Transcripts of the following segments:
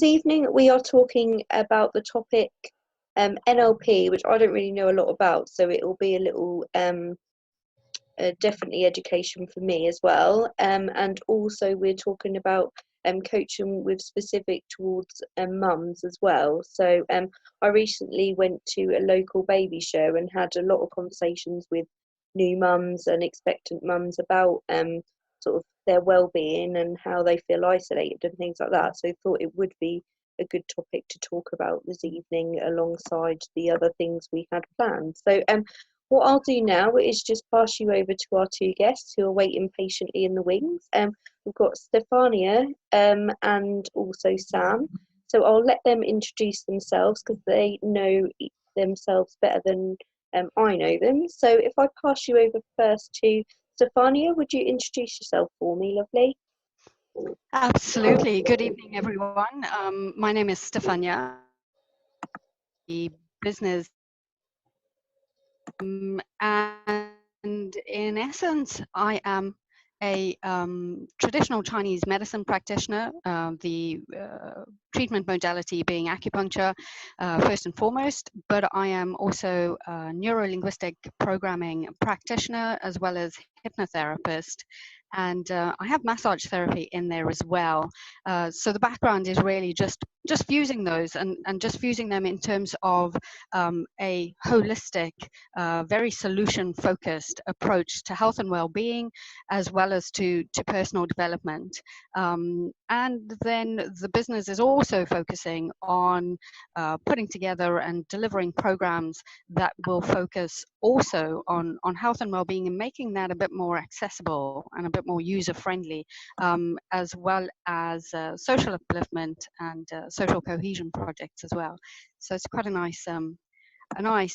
evening we are talking about the topic NLP, which I don't really know a lot about, so it will be a little definitely education for me as well. And also we're talking about coaching with specific towards mums as well. So I recently went to a local baby show and had a lot of conversations with new mums and expectant mums about sort of their well-being and how they feel isolated and things like that. So I thought it would be a good topic to talk about this evening alongside the other things we had planned. So what I'll do now is just pass you over to our two guests who are waiting patiently in the wings. We've got Stefania and also Sam. So I'll let them introduce themselves because they know themselves better than I know them. So if I pass you over first to Stefania, would you introduce yourself for me, lovely? Absolutely. Good evening, everyone. My name is Stefania, the business, and in essence, I am a traditional Chinese medicine practitioner, the treatment modality being acupuncture first and foremost, but I am also a neuro-linguistic programming practitioner as well as hypnotherapist. And I have massage therapy in there as well. So the background is really just fusing those and just fusing them in terms of a holistic, very solution-focused approach to health and well-being, as well as to personal development. And then the business is also focusing on putting together and delivering programs that will focus also on health and well-being and making that a bit more accessible and a bit more user-friendly, as well as social upliftment and social cohesion projects as well. So it's quite a nice, I like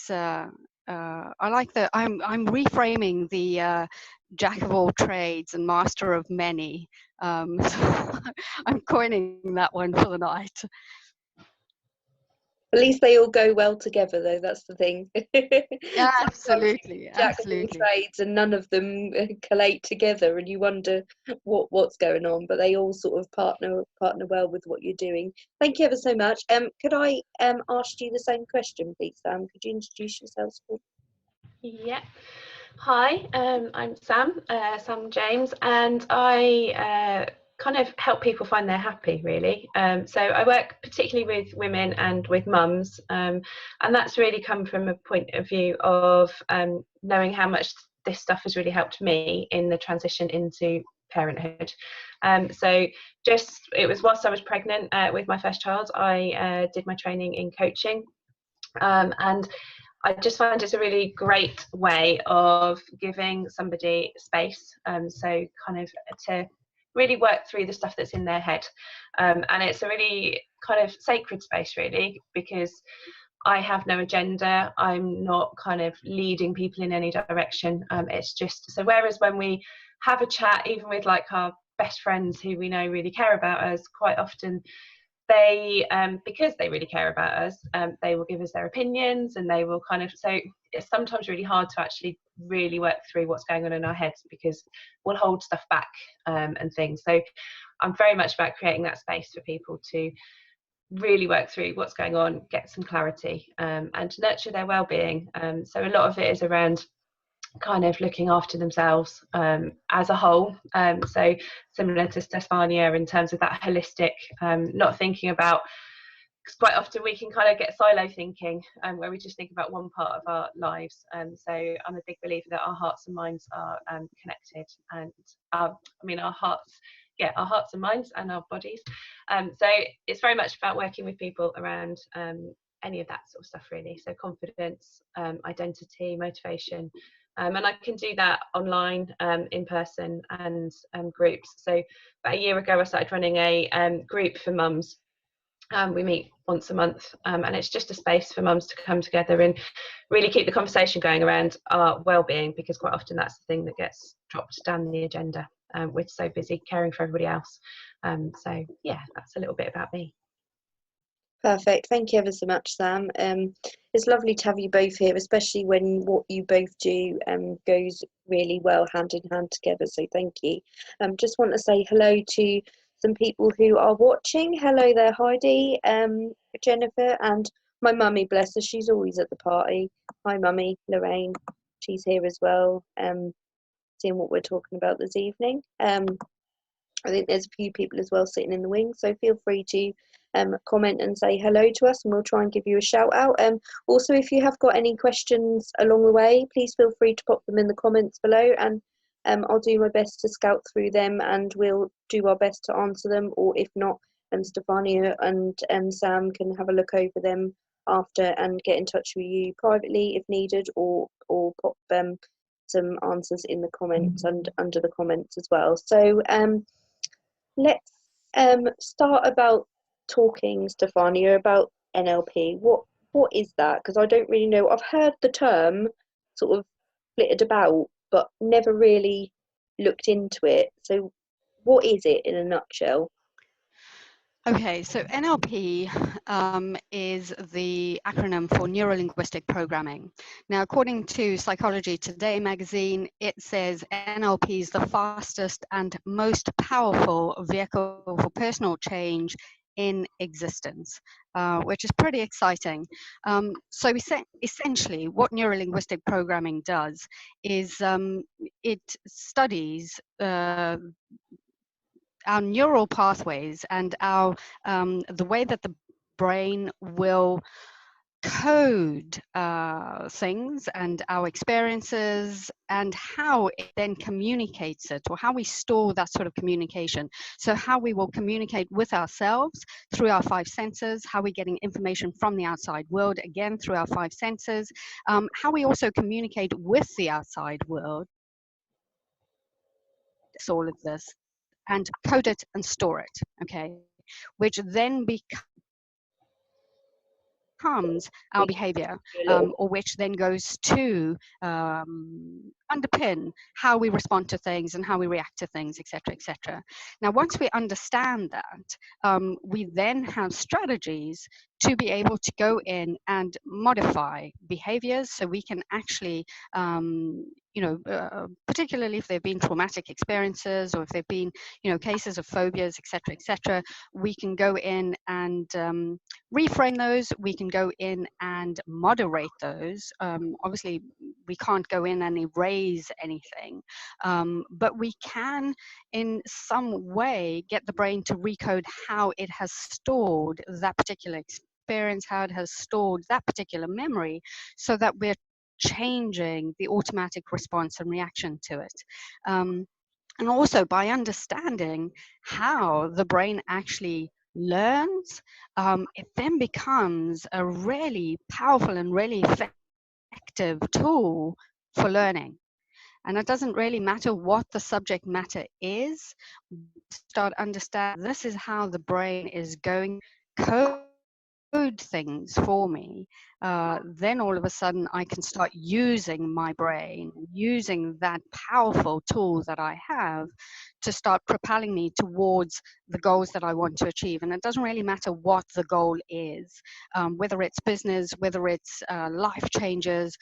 the, I'm reframing the jack of all trades and master of many. So I'm coining that one for the night. At least they all go well together, though. That's the thing. Yeah, absolutely, Jack of all trades, and none of them collate together, and you wonder what's going on. But they all sort of partner well with what you're doing. Thank you ever so much. Could I ask you the same question, please, Sam? Could you introduce yourselves? Yeah. Hi, I'm Sam, Sam James, and I kind of help people find their happy, really. So I work particularly with women and with mums, and that's really come from a point of view of knowing how much this stuff has really helped me in the transition into parenthood. So it was whilst I was pregnant with my first child, I did my training in coaching, and I just find it's a really great way of giving somebody space, so kind of to really work through the stuff that's in their head, and it's a really kind of sacred space, really, because I have no agenda. I'm not kind of leading people in any direction. It's just, so whereas when we have a chat, even with like our best friends who we know really care about us, quite often they because they really care about us, they will give us their opinions, and they will kind of, so it's sometimes really hard to actually really work through what's going on in our heads because we'll hold stuff back and things. So I'm very much about creating that space for people to really work through what's going on, get some clarity, and to nurture their well-being. So a lot of it is around kind of looking after themselves as a whole, so similar to Stefania in terms of that holistic, not thinking about, because quite often we can kind of get silo thinking, where we just think about one part of our lives. So I'm a big believer that our hearts and minds are connected, and our hearts and minds and our bodies. So it's very much about working with people around any of that sort of stuff, really. So confidence, identity, motivation. And I can do that online, in person, and groups. So about a year ago, I started running a group for mums. We meet once a month, and it's just a space for mums to come together and really keep the conversation going around our well-being, because quite often that's the thing that gets dropped down the agenda. We're so busy caring for everybody else. So yeah, that's a little bit about me. Perfect. Thank you ever so much, Sam. It's lovely to have you both here, especially when what you both do goes really well hand in hand together. So thank you. Just want to say hello to some people who are watching. Hello there, Heidi, Jennifer, and my mummy, bless her, she's always at the party. Hi mummy, Lorraine, she's here as well, seeing what we're talking about this evening. I think there's a few people as well sitting in the wing, so feel free to comment and say hello to us, and we'll try and give you a shout out. Also, if you have got any questions along the way, please feel free to pop them in the comments below, and I'll do my best to scout through them, and we'll do our best to answer them. Or if not, Stefania and Sam can have a look over them after and get in touch with you privately if needed, or pop some answers in the comments and under the comments as well. So let's start about talking, Stefania, about NLP. What is that? Because I don't really know. I've heard the term sort of flitted about, but never really looked into it. So what is it in a nutshell? Okay, so NLP is the acronym for Neuro-Linguistic Programming. Now, according to Psychology Today magazine, it says NLP is the fastest and most powerful vehicle for personal change in existence, which is pretty exciting. So essentially, what Neuro-Linguistic Programming does is it studies our neural pathways and our the way that the brain will code things and our experiences and how it then communicates it, or how we store that sort of communication. So how we will communicate with ourselves through our five senses, how we're getting information from the outside world, again through our five senses, how we also communicate with the outside world. It's all of this, and code it and store it, okay, which then becomes our behavior, or which then goes to underpin how we respond to things and how we react to things, etc., etc. Now, once we understand that, we then have strategies to be able to go in and modify behaviors, so we can actually particularly if they've been traumatic experiences, or if they've been, cases of phobias, etc., etc., we can go in and reframe those. We can go in and moderate those. Obviously, we can't go in and erase anything, but we can, in some way, get the brain to recode how it has stored that particular experience, how it has stored that particular memory, so that we're changing the automatic response and reaction to it. And also, by understanding how the brain actually learns, it then becomes a really powerful and really effective tool for learning. And it doesn't really matter what the subject matter is. Start understanding this is how the brain is going to code things for me, then all of a sudden I can start using my brain, using that powerful tool that I have to start propelling me towards the goals that I want to achieve. And it doesn't really matter what the goal is, whether it's business, whether it's life changes,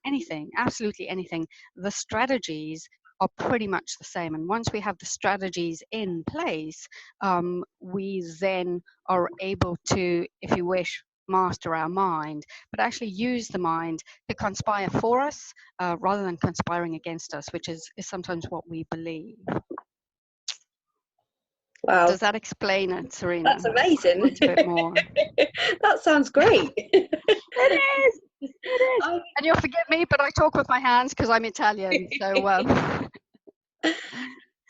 anything, absolutely anything. The strategies are pretty much the same. And once we have the strategies in place, we then are able to, if you wish, master our mind, but actually use the mind to conspire for us, rather than conspiring against us, which is sometimes what we believe. Wow. Does that explain it, Serena? That's amazing. A bit more. That sounds great. It is. It is. And you'll forgive me, but I talk with my hands because I'm Italian.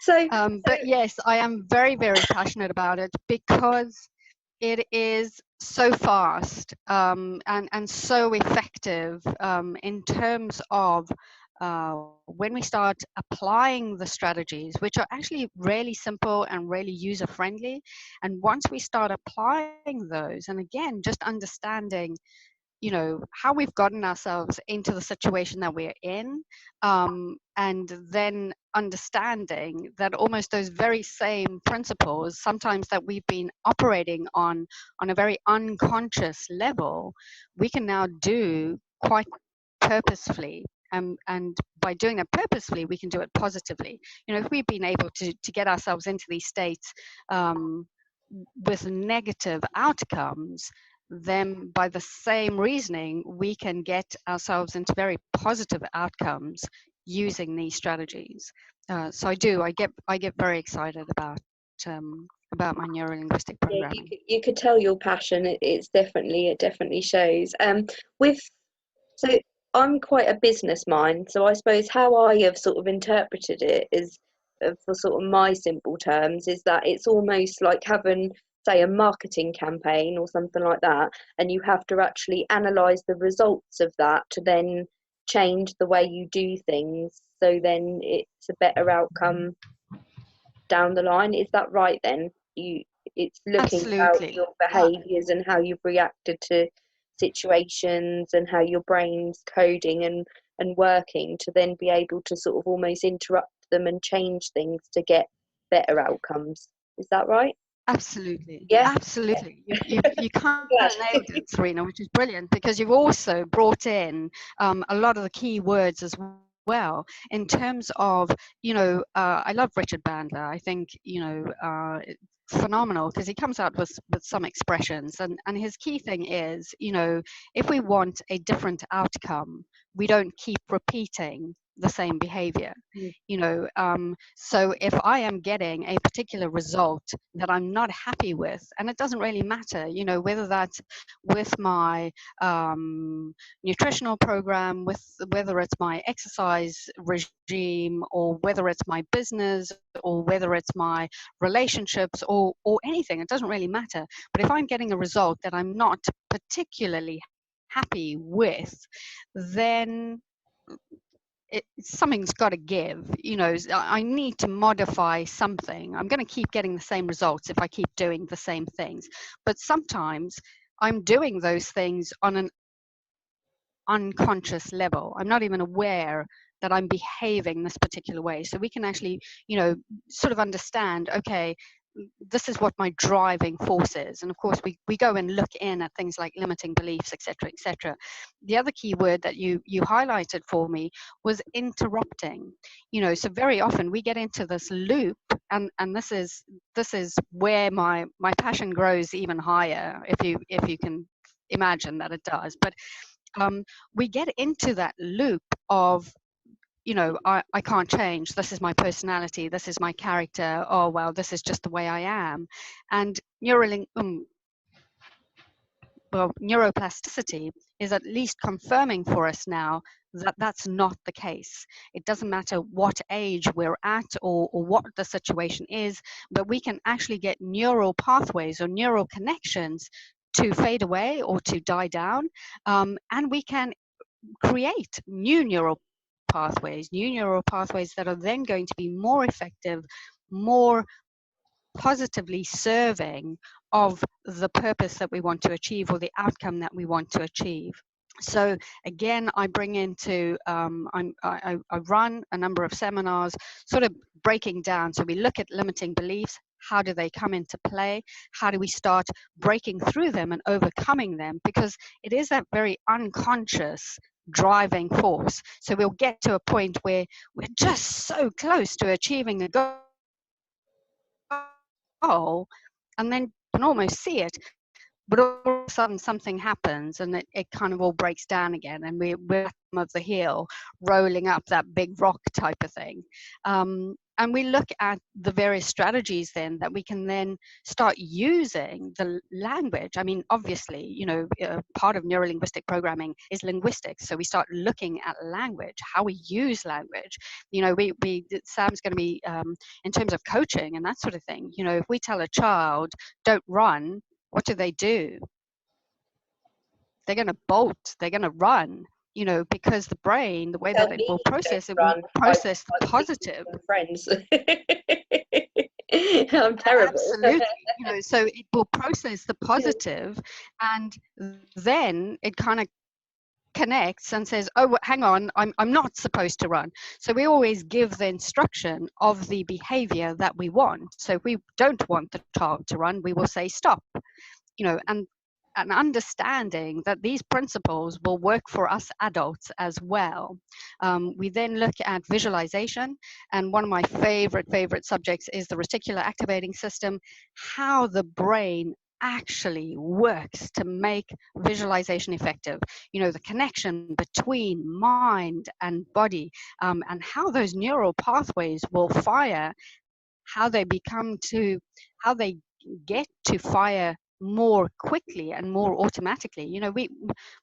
But yes, I am very, very passionate about it because it is so fast, and so effective, in terms of when we start applying the strategies, which are actually really simple and really user friendly. And once we start applying those, and again, just understanding how we've gotten ourselves into the situation that we're in, and then understanding that almost those very same principles, sometimes that we've been operating on a very unconscious level, we can now do quite purposefully and by doing that purposefully, we can do it positively. If we've been able to get ourselves into these states with negative outcomes, then by the same reasoning, we can get ourselves into very positive outcomes using these strategies. So I get very excited about my neurolinguistic Yeah, programming. you could tell your passion. It definitely shows. With So I'm quite a business mind, so I suppose how I have sort of interpreted it is, for sort of my simple terms, is that it's almost like having, say, a marketing campaign or something like that, and you have to actually analyze the results of that to then change the way you do things, so then it's a better outcome down the line. Is that right then? It's looking about Absolutely. your behaviors and how you've reacted to situations and how your brain's coding and working to then be able to sort of almost interrupt them and change things to get better outcomes. Is that right? Absolutely, Yeah. absolutely. You kind Glad. of nailed it, Serena, which is brilliant because you've also brought in a lot of the key words as well in terms of, I love Richard Bandler. I think, phenomenal because he comes out with some expressions, and his key thing is, if we want a different outcome, we don't keep repeating the same behavior. So if I am getting a particular result that I'm not happy with, and it doesn't really matter, whether that's with my nutritional program, whether it's my exercise regime, or whether it's my business, or whether it's my relationships, or anything, it doesn't really matter. But if I'm getting a result that I'm not particularly happy with, then something's got to give. I need to modify something. I'm going to keep getting the same results if I keep doing the same things, but sometimes I'm doing those things on an unconscious level. I'm not even aware that I'm behaving this particular way. So we can actually, sort of understand, okay, this is what my driving force is. And of course, we go and look in at things like limiting beliefs, etc., etc. The other key word that you highlighted for me was interrupting. So very often we get into this loop, and this is where my passion grows even higher, if you can imagine that it does. But we get into that loop of, I can't change. This is my personality. This is my character. Oh, well, this is just the way I am. And neuroplasticity is at least confirming for us now that that's not the case. It doesn't matter what age we're at or what the situation is, but we can actually get neural pathways or neural connections to fade away or to die down. And we can create new neural pathways that are then going to be more effective, more positively serving of the purpose that we want to achieve or the outcome that we want to achieve. So again, I bring into, I run a number of seminars, sort of breaking down. So we look at limiting beliefs. How do they come into play? How do we start breaking through them and overcoming them? Because it is that very unconscious driving force. So we'll get to a point where we're just so close to achieving the goal, and then you can almost see it, but all of a sudden something happens and it kind of all breaks down again, and we're at the bottom of the hill rolling up that big rock type of thing. And we look at the various strategies then that we can then start using the language. I mean, obviously, part of neurolinguistic programming is linguistics. So we start looking at language, how we use language. Sam's going to be, in terms of coaching and that sort of thing, if we tell a child, don't run, what do? They're going to bolt, they're going to run, because the brain, the way Tell that it me will don't process, it will run. process the positive. Friends. I'm terrible. Absolutely. So it will process the positive, and then it kind of connects and says, oh, hang on, I'm not supposed to run. So we always give the instruction of the behavior that we want. So if we don't want the child to run, we will say stop, and an understanding that these principles will work for us adults as well. We then look at visualization, and one of my favorite subjects is the reticular activating system, how the brain actually works to make visualization effective. You know, the connection between mind and body, and how those neural pathways will fire, how they get to fire more quickly and more automatically. You know, we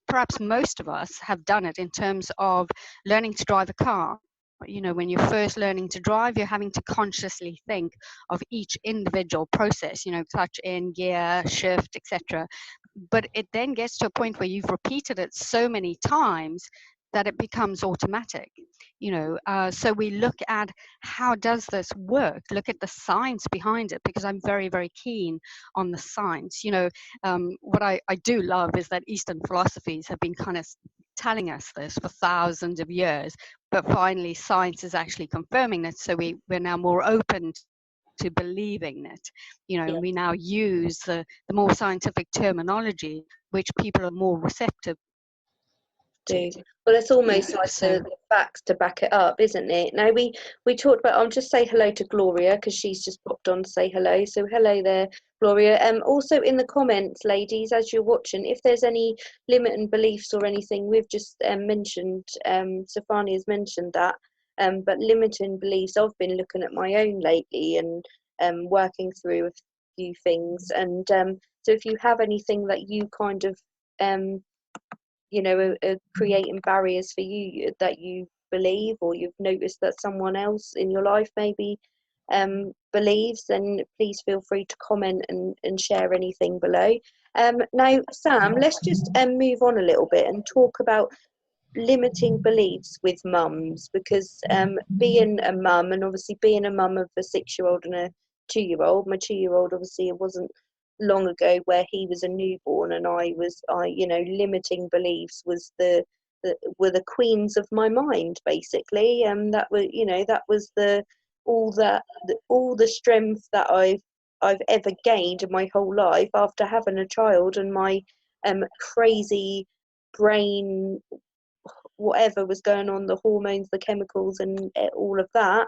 perhaps most of us have done it in terms of learning to drive a car. You know, when you're first learning to drive, you're having to consciously think of each individual process, you know, clutch in, gear, shift, etc. But it then gets to a point where you've repeated it so many times that it becomes automatic. You know, so we look at how does this work, look at the science behind it, because I'm very keen on the science. You know, what I do love is that Eastern philosophies have been kind of telling us this for thousands of years, but finally science is actually confirming it, so we're now more open to believing it. You know, Yeah. and we now use the more scientific terminology, which people are more receptive to. Well, it's almost Yeah, like so the facts to back it up, isn't it? Now we talked about. I'll just say hello to Gloria because she's just popped on to say hello. So hello there, Gloria. Also in the comments, ladies, as you're watching, if there's any limiting beliefs or anything, we've just mentioned. Stefania's mentioned that. But limiting beliefs, I've been looking at my own lately and working through a few things. And so if you have anything that you kind of you know, are creating barriers for you that you believe, or you've noticed that someone else in your life maybe believes, then please feel free to comment and share anything below. Now, Sam, let's just move on a little bit and talk about limiting beliefs with mums, because being a mum, and obviously being a mum of a 6-year-old and a 2-year-old, my 2-year-old, obviously it wasn't long ago where he was a newborn, and I you know, limiting beliefs was were the queens of my mind, basically. That were, you know, that was all the strength that I've ever gained in my whole life after having a child, and my crazy brain, whatever was going on, the hormones, the chemicals, and all of that,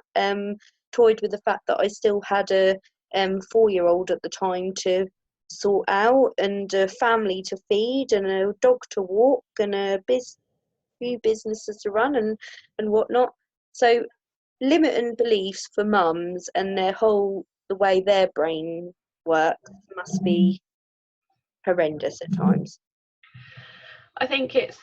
toyed with the fact that I still had a 4-year-old at the time to sort out, and a family to feed, and a dog to walk, and few businesses to run, and whatnot. So limiting beliefs for mums and the way their brain works must be horrendous at times. I think it's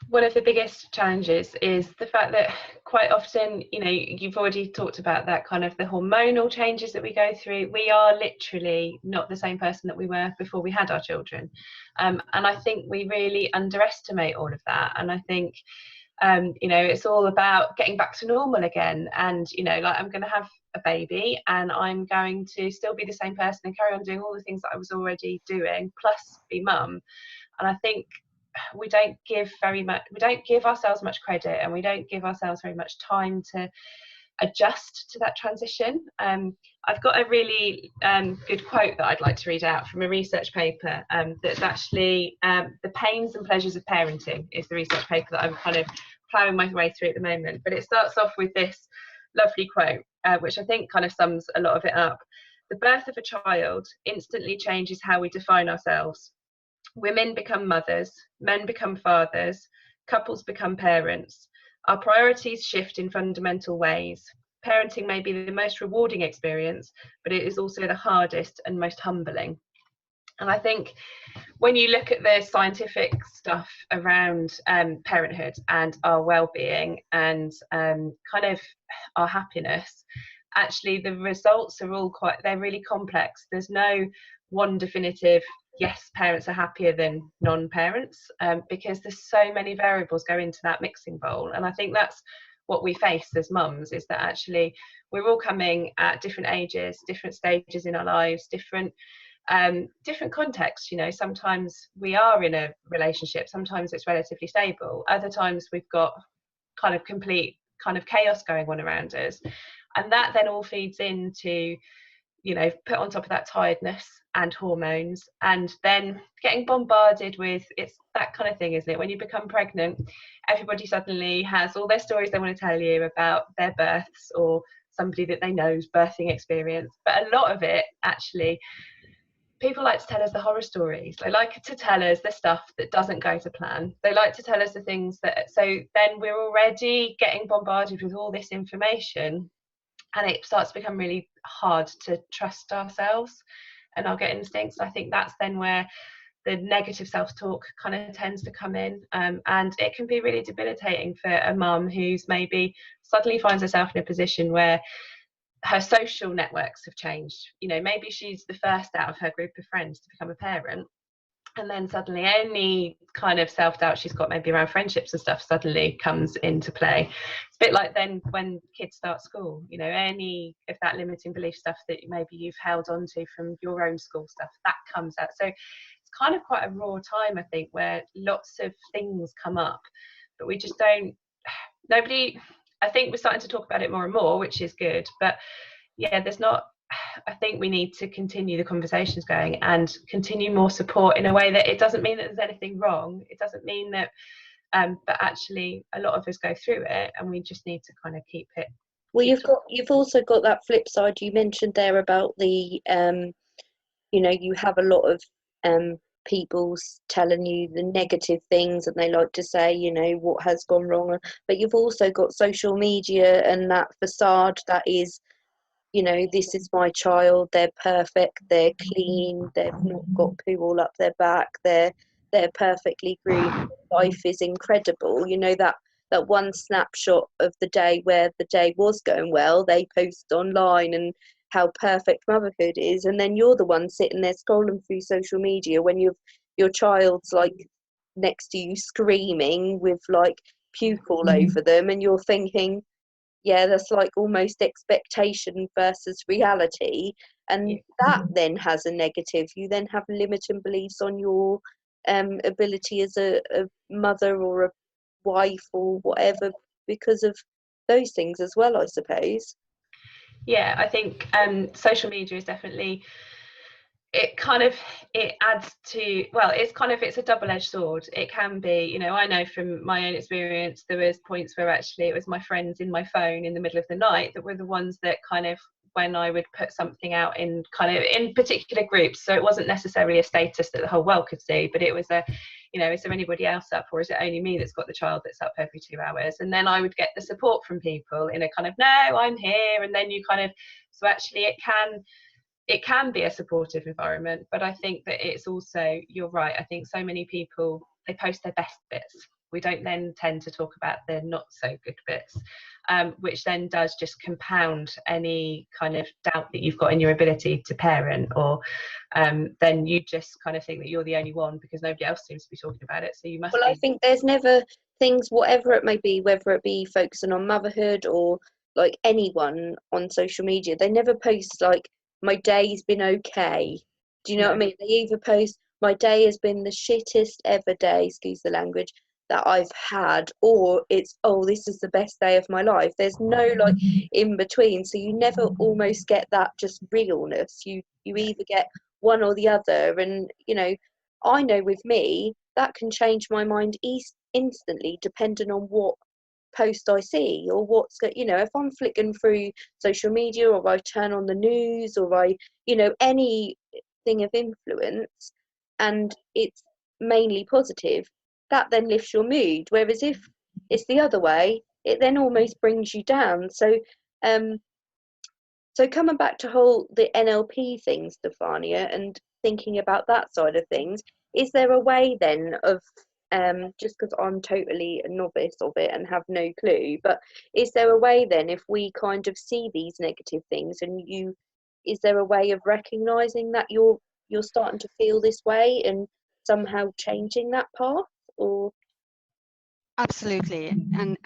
one of the biggest challenges is the fact that quite often, you know, you've already talked about that kind of the hormonal changes that we go through. We are literally not the same person that we were before we had our children. And I think we really underestimate all of that. And I think, you know, it's all about getting back to normal again. And, you know, like, I'm going to have a baby and I'm going to still be the same person and carry on doing all the things that I was already doing, plus be mum. And I think we don't give ourselves much credit, and we don't give ourselves very much time to adjust to that transition. I've got a really good quote that I'd like to read out from a research paper that's actually The Pains and Pleasures of Parenting is the research paper that I'm kind of ploughing my way through at the moment. But it starts off with this lovely quote, which I think kind of sums a lot of it up. The birth of a child instantly changes how we define ourselves. Women become mothers, men become fathers, couples become parents. Our priorities shift in fundamental ways. Parenting may be the most rewarding experience, but it is also the hardest and most humbling. And I think when you look at the scientific stuff around parenthood and our well-being and kind of our happiness, actually the results are they're really complex. There's no one definitive, yes, parents are happier than non-parents, because there's so many variables go into that mixing bowl. And I think that's what we face as mums, is that actually we're all coming at different ages, different stages in our lives, different contexts. You know, sometimes we are in a relationship, sometimes it's relatively stable, other times we've got kind of complete kind of chaos going on around us, and that then all feeds into you know, put on top of that tiredness and hormones, and then getting bombarded with, it's that kind of thing, isn't it? When you become pregnant, everybody suddenly has all their stories they want to tell you about their births or somebody that they know's birthing experience. But a lot of it, actually, people like to tell us the horror stories. They like to tell us the stuff that doesn't go to plan. They like to tell us the things that, so then we're already getting bombarded with all this information, and it starts to become really hard to trust ourselves and our gut instincts. I think that's then where the negative self-talk kind of tends to come in, and it can be really debilitating for a mum who's maybe suddenly finds herself in a position where her social networks have changed. You know, maybe she's the first out of her group of friends to become a parent, and then suddenly any kind of self-doubt she's got maybe around friendships and stuff suddenly comes into play. It's a bit like then when kids start school, you know, any of that limiting belief stuff that maybe you've held on to from your own school stuff, that comes out. So it's kind of quite a raw time, I think, where lots of things come up, but we just don't, nobody, I think we're starting to talk about it more and more, which is good, but yeah, there's not, I think we need to continue the conversations going and continue more support in a way that it doesn't mean that there's anything wrong. It doesn't mean that, but actually a lot of us go through it, and we just need to kind of keep it. Well, you've also got that flip side you mentioned there about the you know, you have a lot of people telling you the negative things, and they like to say, you know, what has gone wrong, but you've also got social media and that facade that is, you know, this is my child, they're perfect, they're clean, they've not got poo all up their back, they're perfectly groomed, life is incredible. You know, that one snapshot of the day where the day was going well, they post online and how perfect motherhood is, and then you're the one sitting there scrolling through social media when your child's like next to you screaming with like puke all over them, and you're thinking, yeah, that's like almost expectation versus reality, and that then has a negative. You then have limiting beliefs on your ability as a mother or a wife or whatever because of those things as well, I suppose. Yeah, I think social media is definitely, it kind of, it adds to, well, it's a double-edged sword. It can be, you know, I know from my own experience, there was points where actually it was my friends in my phone in the middle of the night that were the ones that kind of, when I would put something out in kind of in particular groups, so it wasn't necessarily a status that the whole world could see, but it was a, you know, is there anybody else up, or is it only me that's got the child that's up every 2 hours? And then I would get the support from people in a kind of, no, I'm here, and then you kind of, so actually it can be a supportive environment, but I think that it's also, you're right, I think so many people, they post their best bits. We don't then tend to talk about the not so good bits, which then does just compound any kind of doubt that you've got in your ability to parent, or then you just kind of think that you're the only one because nobody else seems to be talking about it, so you must Well, be. I think there's never things, whatever it may be, whether it be focusing on motherhood or like anyone on social media, they never post like, my day's been okay. Do you know what I mean? They either post, my day has been the shittest ever day, excuse the language, that I've had, or it's, oh, this is the best day of my life. There's no like in between, so you never almost get that just realness. You either get one or the other, and you know, I know with me that can change my mind instantly depending on what post I see, or what's, you know, if I'm flicking through social media, or I turn on the news, or I, you know, anything of influence, and it's mainly positive, that then lifts your mood. Whereas if it's the other way, it then almost brings you down. So so coming back to the NLP thing, Stefania, and thinking about that side of things, is there a way then of, just because I'm totally a novice of it and have no clue, but is there a way then, if we kind of see these negative things, and is there a way of recognising that you're starting to feel this way and somehow changing that path, or? Absolutely, and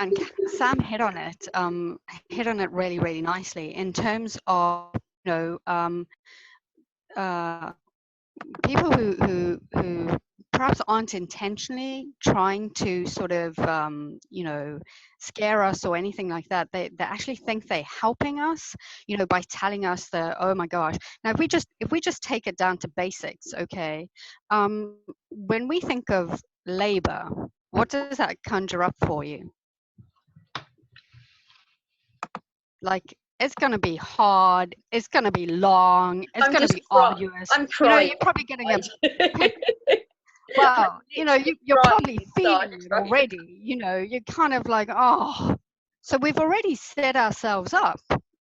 Sam hit on it really, really nicely in terms of, you know, people who perhaps aren't intentionally trying to sort of, scare us or anything like that. They actually think they're helping us, by telling us that, oh my gosh. Now, if we just take it down to basics, okay, when we think of labor, what does that conjure up for you? Like, it's going to be hard, it's going to be long, it's going to be arduous. I'm crying. You're probably getting a well, you're probably feeling it already. You're kind of like, oh. So we've already set ourselves up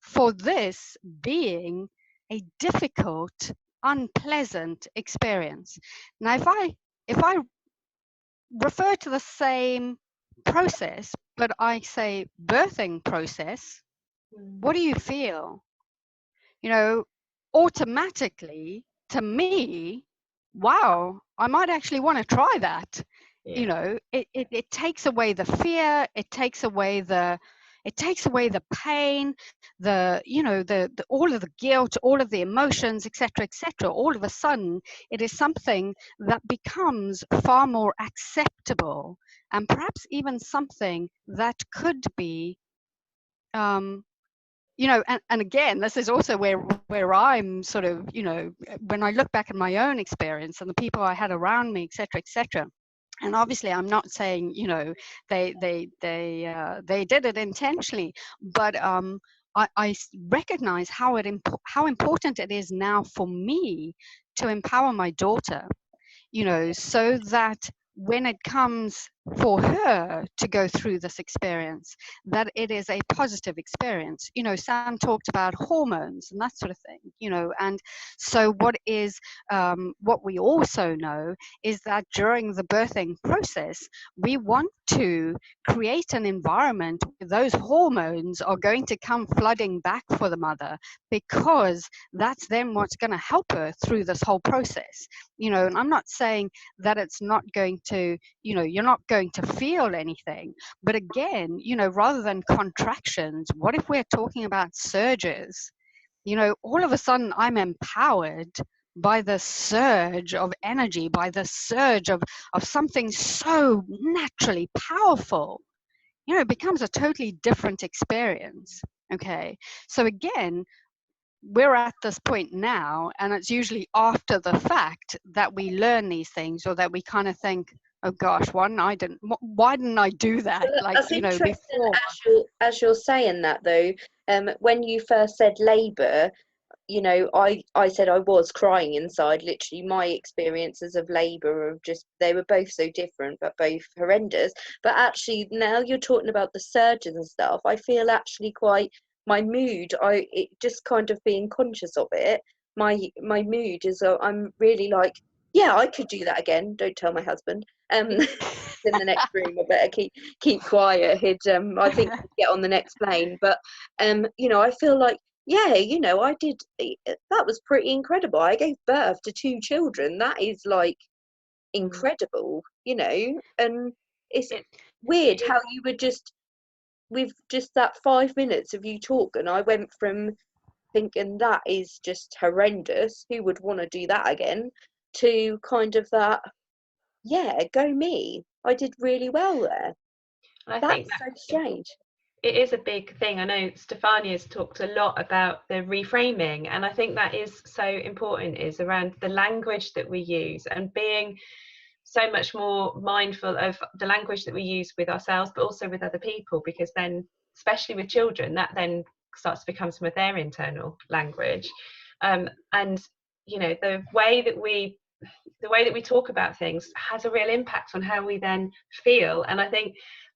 for this being a difficult, unpleasant experience. Now, if I refer to the same process, but I say birthing process, what do you feel? Automatically, to me, wow, I might actually want to try that. Yeah. It takes away the fear, it takes away the pain, the all of the guilt, all of the emotions, etc., etc. All of a sudden, it is something that becomes far more acceptable, and perhaps even something that could be and again, this is also where I'm sort of, when I look back at my own experience and the people I had around me, etc., and obviously I'm not saying, they did it intentionally, but I recognize how important it is now for me to empower my daughter, so that when it comes for her to go through this experience, that it is a positive experience. Sam talked about hormones and that sort of thing, and so what we also know is that during the birthing process, we want to create an environment where those hormones are going to come flooding back for the mother, because that's then what's going to help her through this whole process. And I'm not saying that it's not going to, you're not going to feel anything, but again, rather than contractions, what if we're talking about surges? All of a sudden I'm empowered by the surge of energy, by the surge of something so naturally powerful. It becomes a totally different experience. Okay, so again, we're at this point now, and it's usually after the fact that we learn these things, or that we kind of think, oh gosh, why didn't I do that? Well, Like, that's interesting. before. As you're saying that though, when you first said labour, I said I was crying inside. Literally, my experiences of labour of just, they were both so different, but both horrendous. But actually, now you're talking about the surgeons and stuff, I feel actually quite, my mood, it just kind of being conscious of it. My mood is, I'm really like, yeah, I could do that again. Don't tell my husband. In the next room, I better keep quiet. He'd I think he'd get on the next plane. But I feel like, yeah, I did, that was pretty incredible. I gave birth to 2 children. That is like incredible, and it's It, weird it how you were just, with just that 5 minutes of you talk, and I went from thinking that is just horrendous, who would want to do that again, to kind of that, yeah, go me, I did really well there. I think That's so strange. it is a big thing. I know Stefania's talked a lot about the reframing, and I think that is so important, is around the language that we use, and being so much more mindful of the language that we use with ourselves, but also with other people, because then, especially with children, that then starts to become some of their internal language. And the way that we talk about things has a real impact on how we then feel. And I think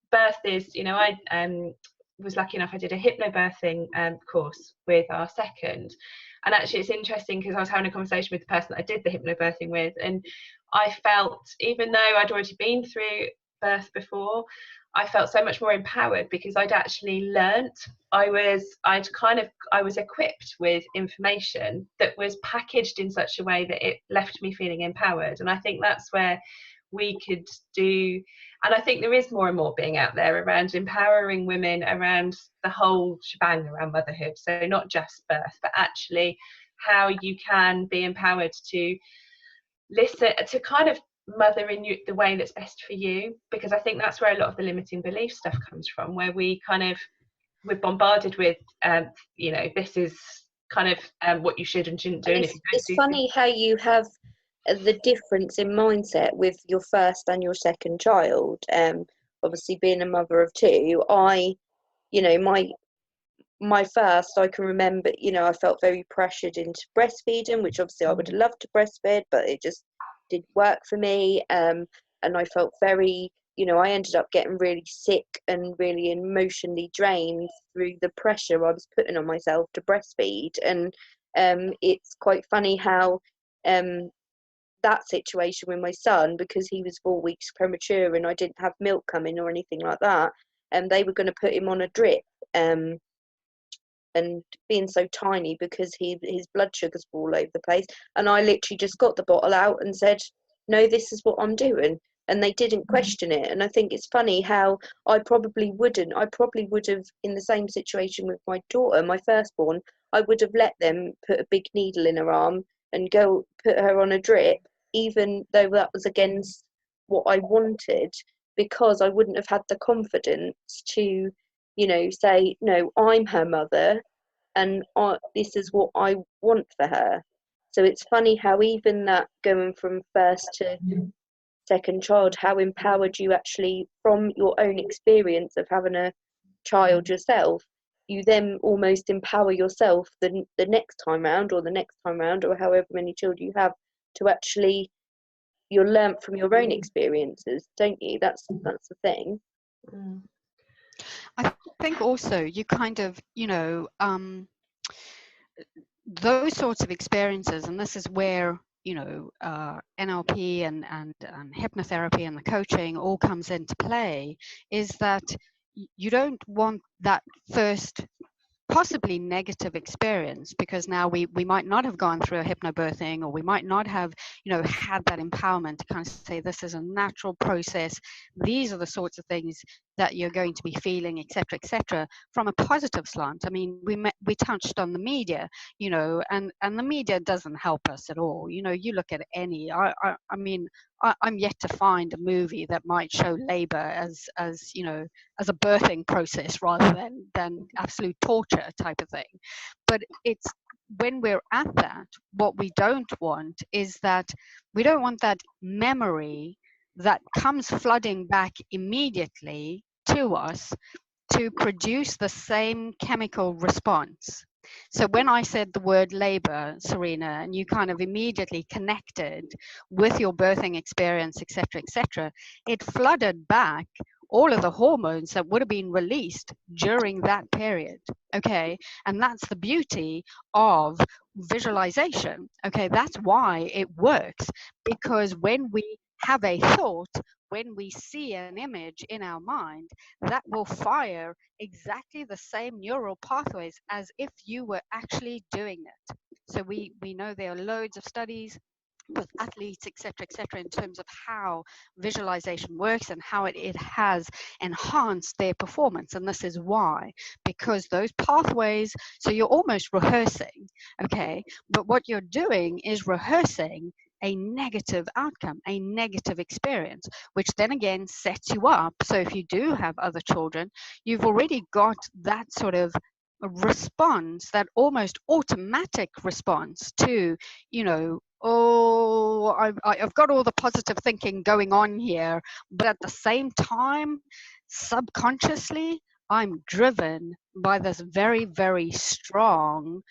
birth is, I was lucky enough, I did a hypnobirthing course with our second. And actually it's interesting, because I was having a conversation with the person that I did the hypnobirthing with, and I felt, even though I'd already been through birth before, I felt so much more empowered, because I'd actually learnt. I was equipped with information that was packaged in such a way that it left me feeling empowered. And I think that's where we could do, and I think there is more and more being out there around empowering women around the whole shebang around motherhood. So not just birth, but actually how you can be empowered to listen, to kind of mother in you the way that's best for you, because I think that's where a lot of the limiting belief stuff comes from, where we're bombarded with this is kind of what you should and shouldn't do, And and if it's, you don't it's do funny how you have the difference in mindset with your first and your second child. Obviously being a mother of two, my first, I can remember, I felt very pressured into breastfeeding, which obviously I would have loved to breastfeed, but it just didn't work for me. And I felt very, I ended up getting really sick and really emotionally drained through the pressure I was putting on myself to breastfeed. And it's quite funny how that situation with my son, because he was 4 weeks premature and I didn't have milk coming or anything like that, and they were going to put him on a drip. And being so tiny, because his blood sugars were all over the place, and I literally just got the bottle out and said, no, this is what I'm doing, and they didn't question it. And I think it's funny how I probably would have, in the same situation with my daughter, my firstborn, I would have let them put a big needle in her arm and go put her on a drip, even though that was against what I wanted, because I wouldn't have had the confidence to say, no, I'm her mother, and this is what I want for her. So it's funny how even that, going from first to second child, how empowered you actually, from your own experience of having a child yourself, you then almost empower yourself the next time round, or the next time round, or however many children you have, to actually, you're learnt from your own experiences, don't you? That's the thing. I think also you kind of, those sorts of experiences, and this is where NLP and hypnotherapy and the coaching all comes into play, is that you don't want that first possibly negative experience, because now we might not have gone through a hypnobirthing, or we might not have had that empowerment to kind of say, this is a natural process, these are the sorts of things that you're going to be feeling, etc., from a positive slant. I mean, we touched on the media, and the media doesn't help us at all. You look at any, I mean, I'm yet to find a movie that might show labor as a birthing process, rather than absolute torture type of thing. But it's when we're at that, what we don't want is that we don't want that memory that comes flooding back immediately to us to produce the same chemical response. So when I said the word labor, Serena, and you kind of immediately connected with your birthing experience, etc., it flooded back all of the hormones that would have been released during that period. Okay, and that's the beauty of visualization. Okay, that's why it works, because when we have a thought, when we see an image in our mind, that will fire exactly the same neural pathways as if you were actually doing it. So we know there are loads of studies with athletes, etc., in terms of how visualization works and how it has enhanced their performance. And this is why, because those pathways, so you're almost rehearsing, okay, but what you're doing is rehearsing a negative outcome, a negative experience, which then again sets you up. So if you do have other children, you've already got that sort of response, that almost automatic response to, oh, I've got all the positive thinking going on here, but at the same time, subconsciously, I'm driven by this very, very strong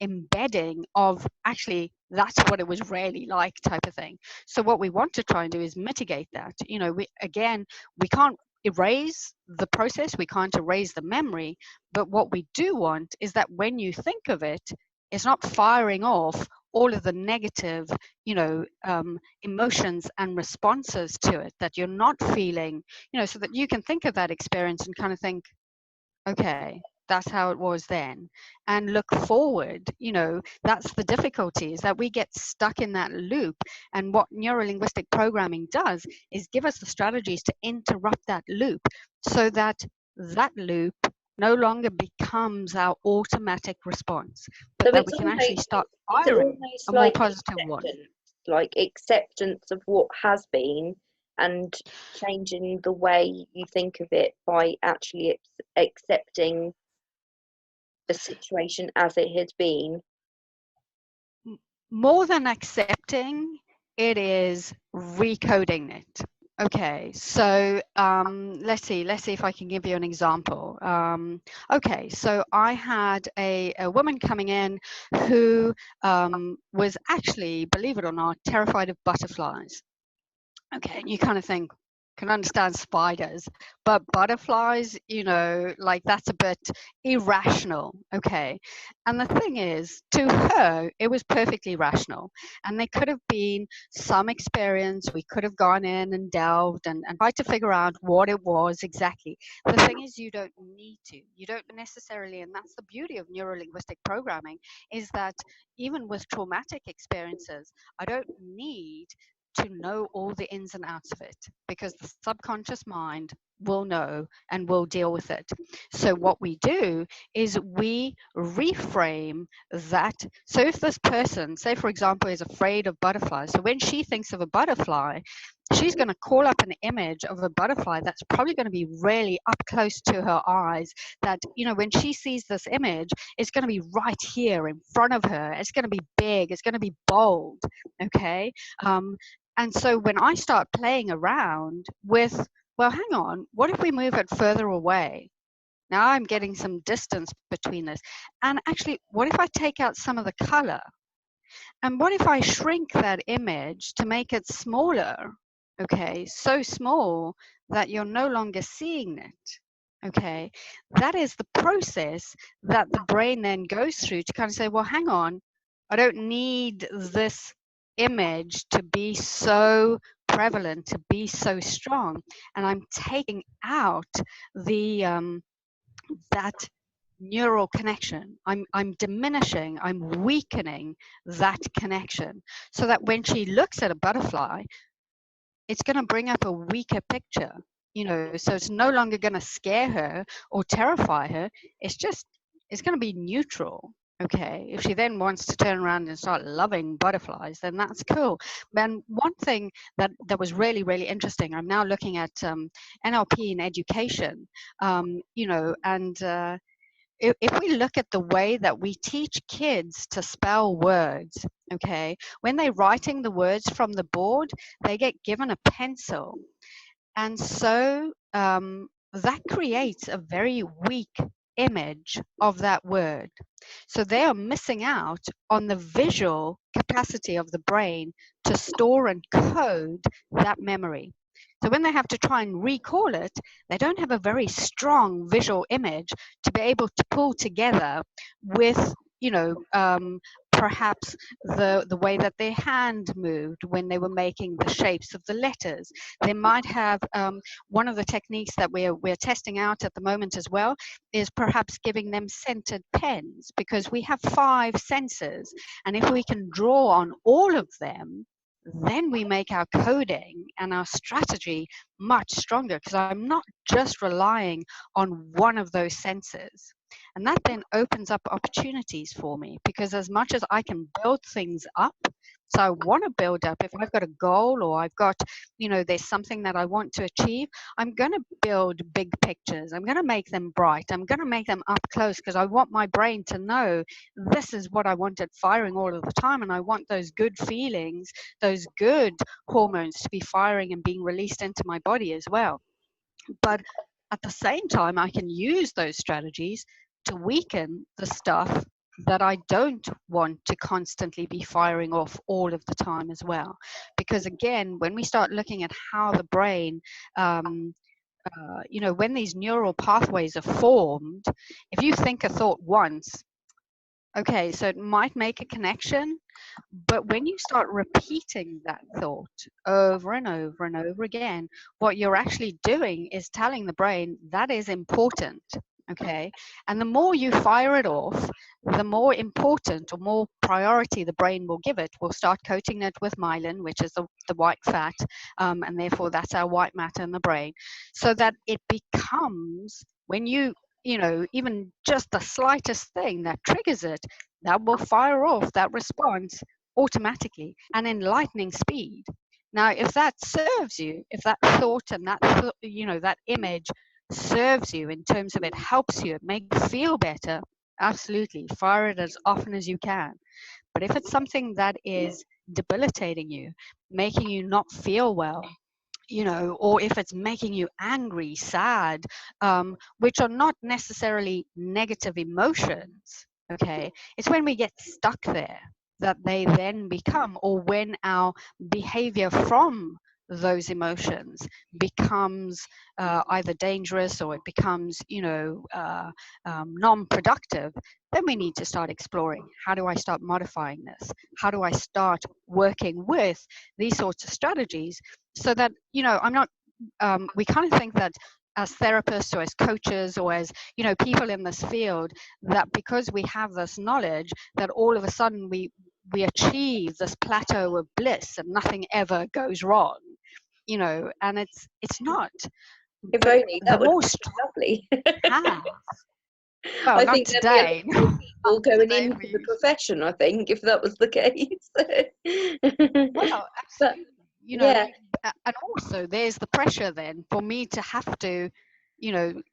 embedding of actually that's what it was really like type of thing. So what we want to try and do is mitigate that. We can't erase the process, we can't erase the memory, but what we do want is that when you think of it, it's not firing off all of the negative emotions and responses to it that you're not feeling, so that you can think of that experience and kind of think, okay, that's how it was then, and look forward. That's the difficulty, is that we get stuck in that loop. And what neurolinguistic programming does is give us the strategies to interrupt that loop, so that that loop no longer becomes our automatic response, but So that we can actually start it's firing almost a more like positive one. like acceptance of what has been and changing the way you think of it by actually accepting the situation as it has been. More than accepting, it is recoding it. Okay, so let's see if I can give you an example. Okay, so I had a woman coming in who was actually, believe it or not, terrified of butterflies. Okay, and you kind of think, can understand spiders, but butterflies, you know, like that's a bit irrational. Okay, and the thing is, to her it was perfectly rational, and there could have been some experience. We could have gone in and delved and tried to figure out what it was exactly. The thing is, you don't necessarily, and that's the beauty of neuro-linguistic programming, is that even with traumatic experiences, I don't need to know all the ins and outs of it, because the subconscious mind will know and will deal with it. So what we do is we reframe that. So if this person, say for example, is afraid of butterflies, so when she thinks of a butterfly, she's going to call up an image of a butterfly that's probably going to be really up close to her eyes, that, you know, when she sees this image, it's going to be right here in front of her. It's going to be big, it's going to be bold. Okay, and so when I start playing around with, well, hang on, what if we move it further away? Now I'm getting some distance between this. And actually, what if I take out some of the color? And what if I shrink that image to make it smaller? Okay, so small that you're no longer seeing it. Okay, that is the process that the brain then goes through to kind of say, well, hang on, I don't need this image to be so prevalent, to be so strong, and I'm taking out the that neural connection. I'm diminishing, I'm weakening that connection, so that when she looks at a butterfly, it's going to bring up a weaker picture, you know, so it's no longer going to scare her or terrify her. It's going to be neutral. Okay, if she then wants to turn around and start loving butterflies, then that's cool. And one thing that was really, really interesting, I'm now looking at NLP in education, you know, and if we look at the way that we teach kids to spell words, okay, when they're writing the words from the board, they get given a pencil. And so that creates a very weak image of that word. So they are missing out on the visual capacity of the brain to store and code that memory. So when they have to try and recall it, they don't have a very strong visual image to be able to pull together with, you know, perhaps the way that their hand moved when they were making the shapes of the letters. They might have one of the techniques that we're testing out at the moment as well is perhaps giving them scented pens, because we have 5 senses, and if we can draw on all of them, then we make our coding and our strategy much stronger, because I'm not just relying on one of those senses. And that then opens up opportunities for me, because as much as I can build things up, so I want to build up, if I've got a goal or I've got, you know, there's something that I want to achieve, I'm going to build big pictures. I'm going to make them bright. I'm going to make them up close, because I want my brain to know this is what I wanted firing all of the time. And I want those good feelings, those good hormones to be firing and being released into my body as well. But at the same time, I can use those strategies to weaken the stuff that I don't want to constantly be firing off all of the time as well. Because again, when we start looking at how the brain, you know, when these neural pathways are formed, if you think a thought once, okay, so it might make a connection, but when you start repeating that thought over and over and over again, what you're actually doing is telling the brain that is important. Okay, and the more you fire it off, the more important or more priority the brain will give it. We'll start coating it with myelin, which is the white fat, and therefore that's our white matter in the brain, so that it becomes, when you know, even just the slightest thing that triggers it, that will fire off that response automatically and in lightning speed. Now, if that serves you, if that thought and that that image serves you in terms of it helps you, it makes you feel better, absolutely fire it as often as you can. But if it's something that is debilitating you, making you not feel well, or if it's making you angry, sad, which are not necessarily negative emotions, okay, it's when we get stuck there that they then become, or when our behavior from those emotions becomes either dangerous, or it becomes non-productive. Then we need to start exploring, how do I start modifying this? How do I start working with these sorts of strategies, so that I'm not we kind of think that as therapists or as coaches or as people in this field, that because we have this knowledge, that all of a sudden we achieve this plateau of bliss and nothing ever goes wrong, and it's not. If But only, the that would more be lovely. have well, I not think there'd be today. a lot more people going Today into for the you. profession, I think, if that was the case. Well, But absolutely. yeah, And also there's the pressure then for me to have to,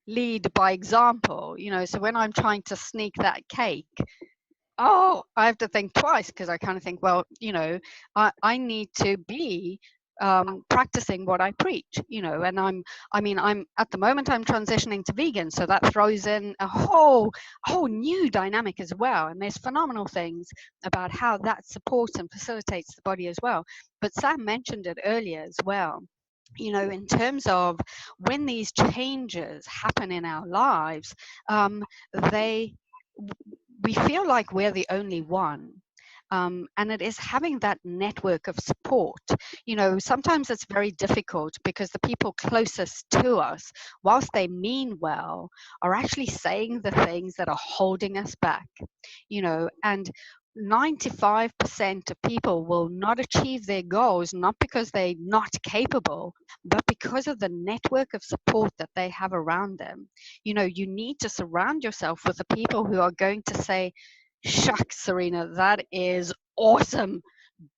lead by example. So when I'm trying to sneak that cake, I have to think twice, because I kind of think, well, I need to be practicing what I preach, and I'm at the moment I'm transitioning to vegan, so that throws in a whole new dynamic as well. And there's phenomenal things about how that supports and facilitates the body as well. But Sam mentioned it earlier as well. In terms of when these changes happen in our lives, they we feel like we're the only one. And it is having that network of support. Sometimes it's very difficult because the people closest to us, whilst they mean well, are actually saying the things that are holding us back. And 95% of people will not achieve their goals, not because they're not capable, but because of the network of support that they have around them. You need to surround yourself with the people who are going to say, shucks, Serena, that is awesome.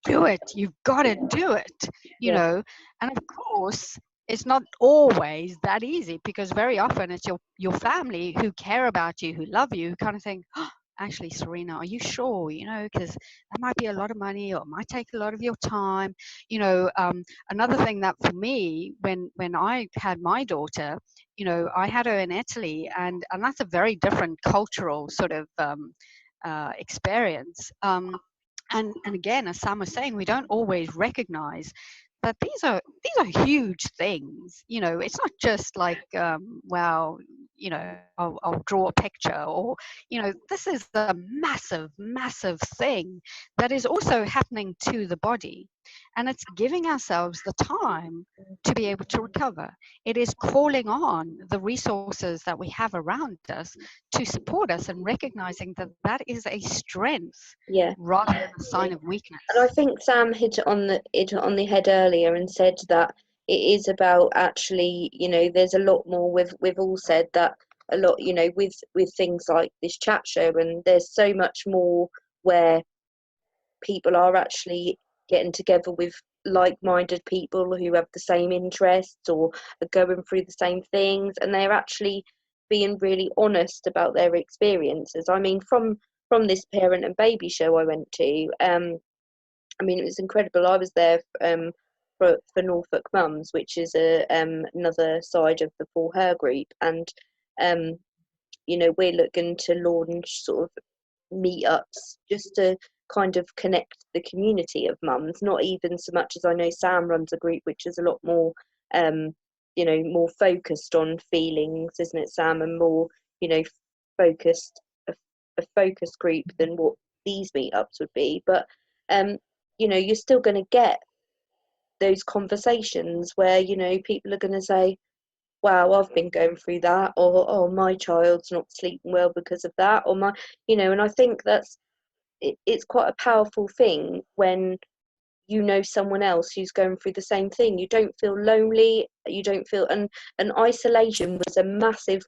Do it. You've got to do it. yeah, And of course, it's not always that easy, because very often it's your family who care about you, who love you, who kind of think, oh, actually, Serena, are you sure? Because that might be a lot of money, or it might take a lot of your time. Another thing that for me, when I had my daughter, I had her in Italy, and that's a very different cultural sort of experience. And again, as Sam was saying, we don't always recognize that these are huge things. It's not just like, well, I'll draw a picture, or this is a massive thing that is also happening to the body, and it's giving ourselves the time to be able to recover. It is calling on the resources that we have around us to support us, and recognizing that that is a strength yeah. rather than a sign of weakness. And I think Sam hit it on the head earlier and said that it is about actually, there's a lot more. We've all said that a lot, with things like this chat show, and there's so much more where people are actually getting together with like-minded people who have the same interests or are going through the same things, and they're actually being really honest about their experiences. I mean, from this parent and baby show I went to, I mean, it was incredible. I was there for Norfolk Mums, which is another side of the For Her group, and um, we're looking to launch sort of meetups just to kind of connect the community of mums. Not even so much as, I know Sam runs a group which is a lot more, more focused on feelings, isn't it, Sam, and more, focused a focus group than what these meetups would be. But you're still going to get those conversations where people are going to say, wow, I've been going through that, or oh, my child's not sleeping well because of that, or my, and I think it's quite a powerful thing when someone else who's going through the same thing. You don't feel lonely, you don't feel, and isolation was a massive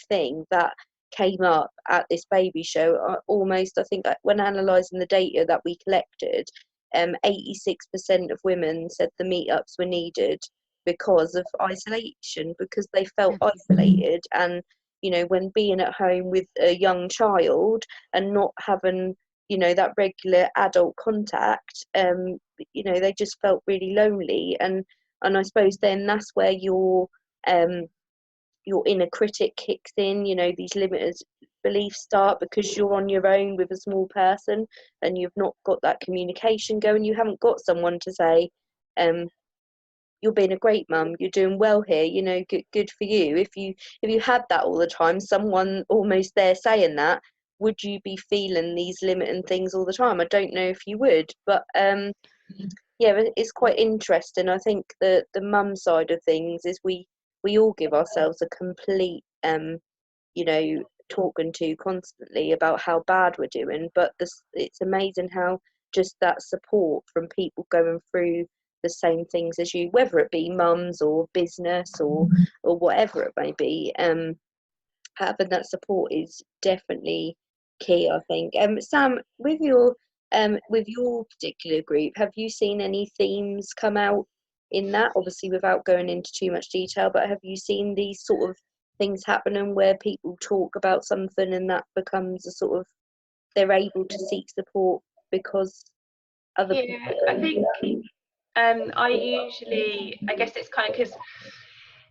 thing that came up at this baby show. Almost, I think, when analysing the data that we collected, 86% of women said the meetups were needed because of isolation, because they felt isolated. And, you know, when being at home with a young child and not having, you know, that regular adult contact, you know, they just felt really lonely. And I suppose then that's where your inner critic kicks in. You know, these limited beliefs start because you're on your own with a small person and you've not got that communication going. You haven't got someone to say, you're being a great mum, you're doing well here, you know, good for you. If you had that all the time, someone almost there saying that, would you be feeling these limiting things all the time? I don't know if you would, but yeah, it's quite interesting. I think the mum side of things is we all give ourselves a complete you know, talking to constantly about how bad we're doing, but it's amazing how just that support from people going through the same things as you, whether it be mums or business or whatever it may be, having that support is definitely key, I think. Sam, with your particular group, have you seen any themes come out in that? Obviously, without going into too much detail, but have you seen these sort of things happening where people talk about something and that becomes a sort of, they're able to seek support because other people? I think I guess it's kind of because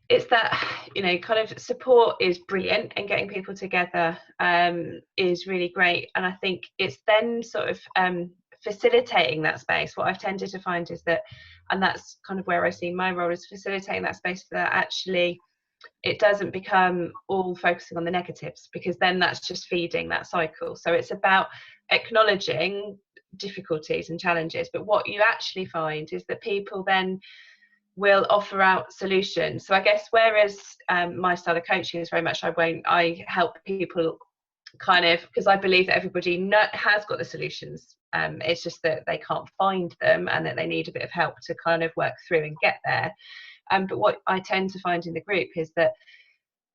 it's that, you know, kind of support is brilliant and getting people together is really great. And I think it's then sort of facilitating that space. What I've tended to find is that, and that's kind of where I see my role, is facilitating that space that actually it doesn't become all focusing on the negatives, because then that's just feeding that cycle. So it's about acknowledging difficulties and challenges, but what you actually find is that people then will offer out solutions. So I guess whereas my style of coaching is very much I help people kind of, because I believe that everybody has got the solutions, it's just that they can't find them and that they need a bit of help to kind of work through and get there. But what I tend to find in the group is that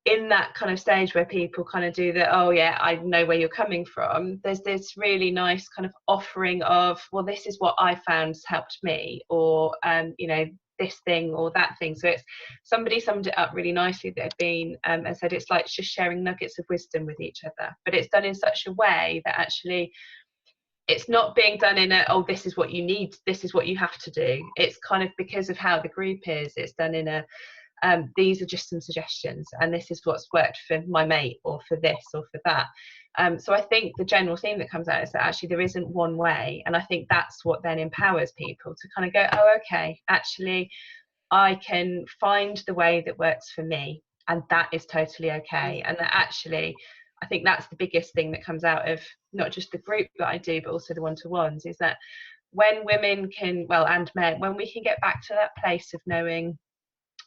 in that kind of stage where people kind of do that, oh yeah, I know where you're coming from, there's this really nice kind of offering of, well, this is what I found has helped me, or you know, this thing or that thing. So it's, somebody summed it up really nicely that had been and said it's like just sharing nuggets of wisdom with each other, but it's done in such a way that actually it's not being done in a, oh, this is what you need, this is what you have to do. It's kind of because of how the group is, it's done in a these are just some suggestions and this is what's worked for my mate or for this or for that. So I think the general theme that comes out is that actually there isn't one way, and I think that's what then empowers people to kind of go, oh okay, actually I can find the way that works for me, and that is totally okay. And that actually I think that's the biggest thing that comes out of not just the group that I do but also the one-to-ones, is that when women can, well, and men, when we can get back to that place of knowing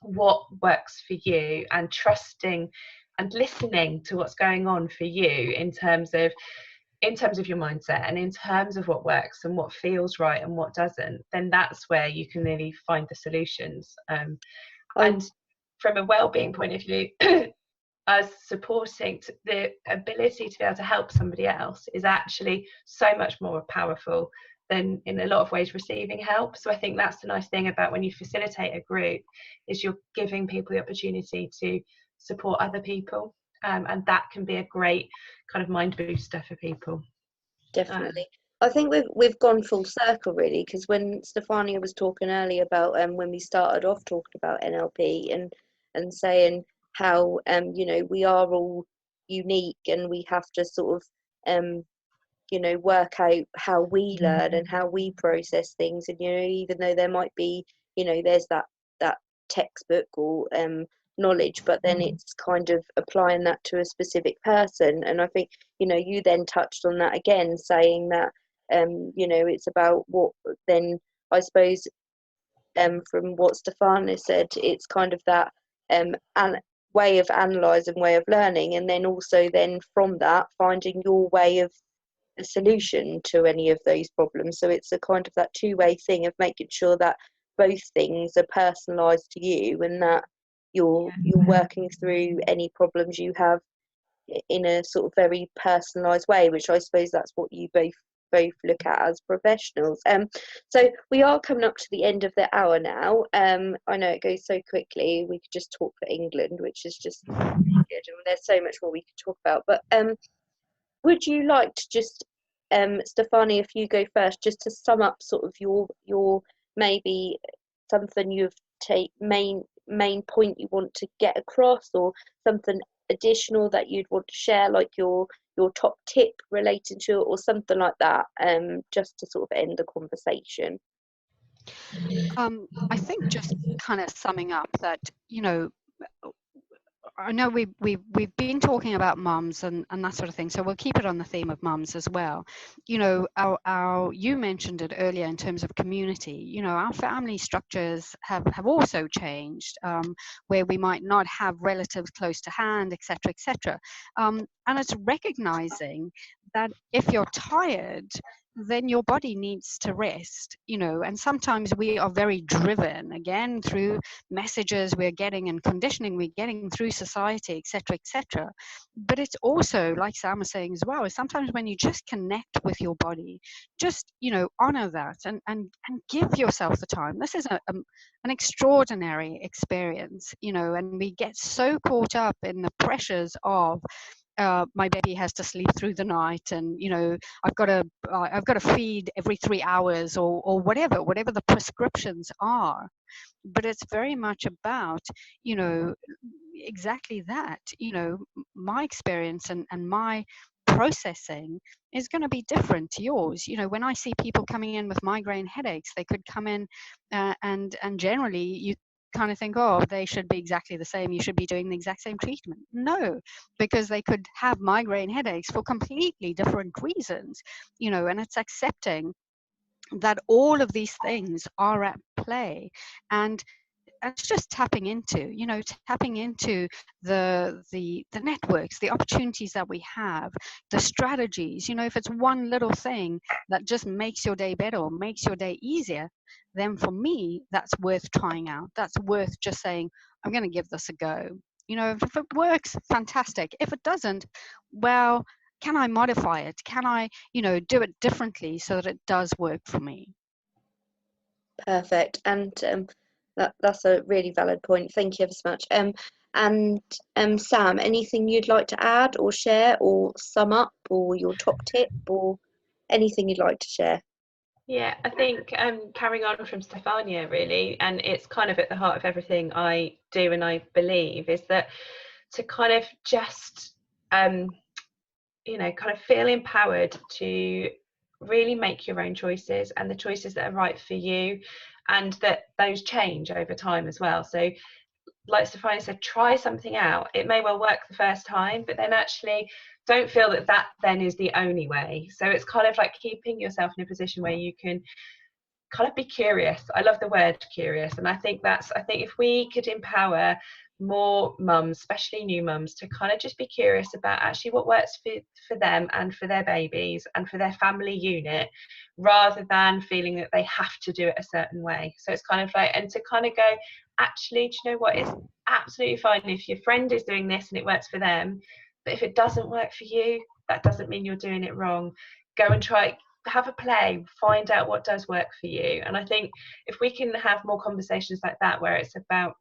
what works for you and trusting and listening to what's going on for you in terms of your mindset and in terms of what works and what feels right and what doesn't, then that's where you can really find the solutions. And from a well-being point of view, us supporting the ability to be able to help somebody else is actually so much more powerful than in a lot of ways receiving help. So I think that's the nice thing about when you facilitate a group, is you're giving people the opportunity to support other people, and that can be a great kind of mind booster for people. Definitely. I think we've gone full circle really, because when Stefania was talking earlier about when we started off talking about NLP and saying how you know, we are all unique and we have to sort of you know, work out how we learn and how we process things, and you know, even though there might be, you know, there's that textbook or knowledge, but then it's kind of applying that to a specific person. And I think, you know, you then touched on that again, saying that you know, it's about what then, I suppose, from what Stefania said, it's kind of that way of analysing, way of learning, and then also then from that finding your way of a solution to any of those problems. So it's a kind of that two-way thing of making sure that both things are personalised to you, and that you're working through any problems you have in a sort of very personalised way, which I suppose that's what you both look at as professionals. So we are coming up to the end of the hour now. I know it goes so quickly. We could just talk for England, which is just good, and there's so much more we could talk about. But would you like to just, Stefania, if you go first, just to sum up sort of your maybe something you've main point you want to get across, or something additional that you'd want to share, like your top tip related to it, or something like that, just to sort of end the conversation. I think just kind of summing up that, I know we've been talking about mums and that sort of thing, so we'll keep it on the theme of mums as well. You mentioned it earlier in terms of community. Our family structures have also changed, where we might not have relatives close to hand, etc. And it's recognizing that if you're tired, then your body needs to rest, and sometimes we are very driven, again, through messages we're getting and conditioning we're getting through society, etc. But it's also, like Sam was saying as well, is sometimes when you just connect with your body, just honor that and give yourself the time. This is an extraordinary experience, and we get so caught up in the pressures of my baby has to sleep through the night, and I've got to feed every 3 hours, or whatever the prescriptions are. But it's very much about exactly that. My experience and my processing is going to be different to yours. When I see people coming in with migraine headaches, they could come in and generally you kind of think, oh, they should be exactly the same, you should be doing the exact same treatment. No, because they could have migraine headaches for completely different reasons, and it's accepting that all of these things are at play, and it's just tapping into the networks, the opportunities that we have, the strategies. If it's one little thing that just makes your day better or makes your day easier, then for me that's worth trying out. That's worth just saying, I'm going to give this a go. If it works, fantastic. If it doesn't, well, can I modify it? Can I do it differently so that it does work for me? Perfect. And that's a really valid point. Thank you ever so much. And Sam, anything you'd like to add or share or sum up, or your top tip, or anything you'd like to share? Yeah, I think carrying on from Stefania, really, and it's kind of at the heart of everything I do and I believe, is that to kind of just kind of feel empowered to really make your own choices, and the choices that are right for you, and that those change over time as well. So like Stefania said, try something out. It may well work the first time, but then actually don't feel that then is the only way. So it's kind of like keeping yourself in a position where you can kind of be curious. I love the word curious, and I think if we could empower more mums, especially new mums, to kind of just be curious about actually what works for them and for their babies and for their family unit, rather than feeling that they have to do it a certain way. So it's kind of like, and to kind of go, actually, do you know what, it's absolutely fine if your friend is doing this and it works for them, but if it doesn't work for you, that doesn't mean you're doing it wrong. Go and try, have a play, find out what does work for you. And I think if we can have more conversations like that, where it's about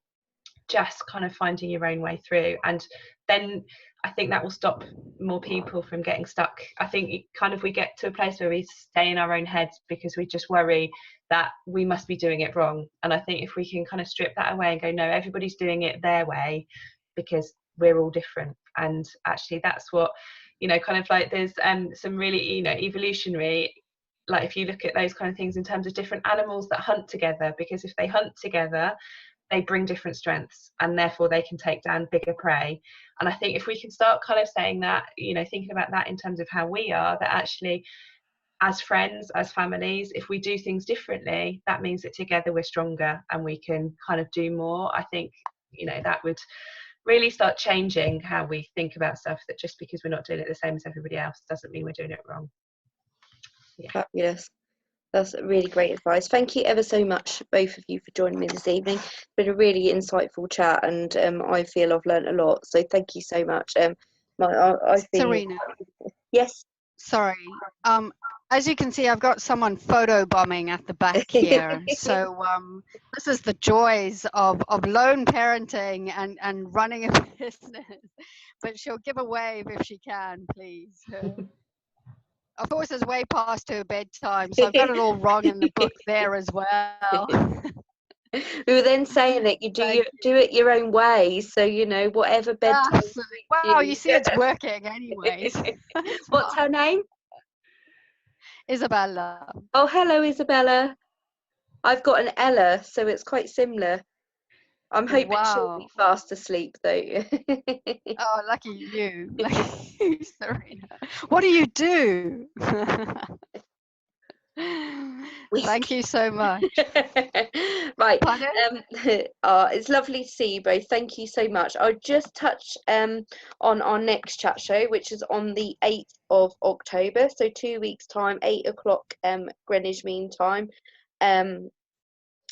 just kind of finding your own way through, and then I think that will stop more people from getting stuck. I think we get to a place where we stay in our own heads because we just worry that we must be doing it wrong. And I think if we can kind of strip that away and go, no, everybody's doing it their way because we're all different. And actually that's what, kind of like there's some really, evolutionary, like if you look at those kind of things in terms of different animals that hunt together, because if they hunt together, they bring different strengths, and therefore they can take down bigger prey. And I think if we can start kind of saying that, thinking about that in terms of how we are, that actually as friends, as families, if we do things differently, that means that together we're stronger and we can kind of do more. I think, that would really start changing how we think about stuff, that just because we're not doing it the same as everybody else doesn't mean we're doing it wrong. Yeah. Fabulous. That's really great advice. Thank you ever so much, both of you, for joining me this evening. It's been a really insightful chat, and I feel I've learned a lot. So thank you so much. I've been, Serena, yes. sorry. As you can see, I've got someone photo bombing at the back here. So this is the joys of lone parenting and running a business. But she'll give a wave if she can, please. Of course, it's way past her bedtime, so I've got it all wrong in the book there as well. We were then saying that you do it your own way, so you know whatever bedtime Absolutely. Wow, you see, it's working anyways. What's her name? Isabella. Oh, hello, Isabella. I've got an Ella, so it's quite similar. I'm hoping she'll be Wow. fast asleep though. Oh, lucky you. Lucky you, Serena. What do you do? Thank you so much. Right. Pardon? It's lovely to see you both. Thank you so much. I'll just touch on our next chat show, which is on the 8th of October, so 2 weeks time, 8 o'clock Greenwich Mean Time.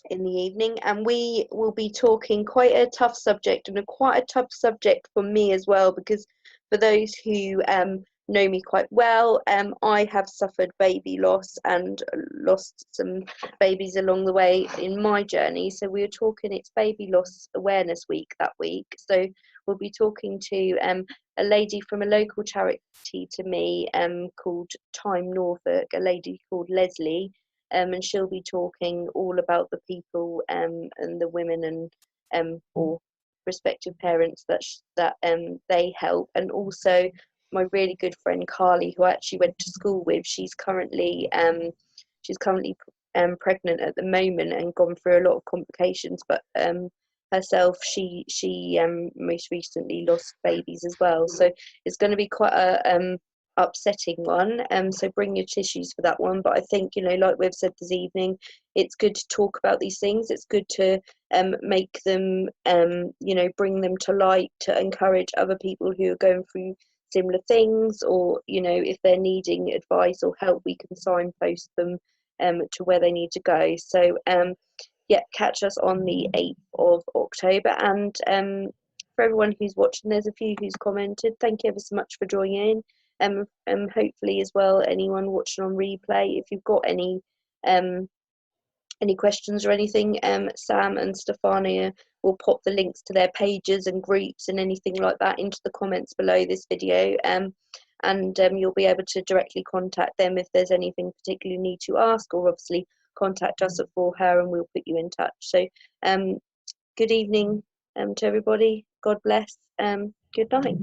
In the evening, and we will be talking quite a tough subject, and quite a tough subject for me as well, because for those who know me quite well, I have suffered baby loss and lost some babies along the way in my journey. So we were talking, it's Baby Loss Awareness Week that week, so we'll be talking to a lady from a local charity to me called Time Norfolk, a lady called Leslie, and she'll be talking all about the people and the women and or prospective parents that they help, and also my really good friend Carly, who I actually went to school with. She's currently pregnant at the moment and gone through a lot of complications, but herself she most recently lost babies as well, so it's going to be quite a upsetting one, so bring your tissues for that one. But I think, you know, like we've said this evening, it's good to talk about these things. It's good to make them you know, bring them to light, to encourage other people who are going through similar things, or you know, if they're needing advice or help, we can signpost them to where they need to go. So yeah, catch us on the 8th of October. And for everyone who's watching, there's a few who's commented, thank you ever so much for joining in. Hopefully as well, anyone watching on replay, if you've got any questions or anything, Sam and Stefania will pop the links to their pages and groups and anything like that into the comments below this video, and you'll be able to directly contact them if there's anything particularly you need to ask, or obviously contact us for her and we'll put you in touch. So good evening to everybody. God bless. Good night.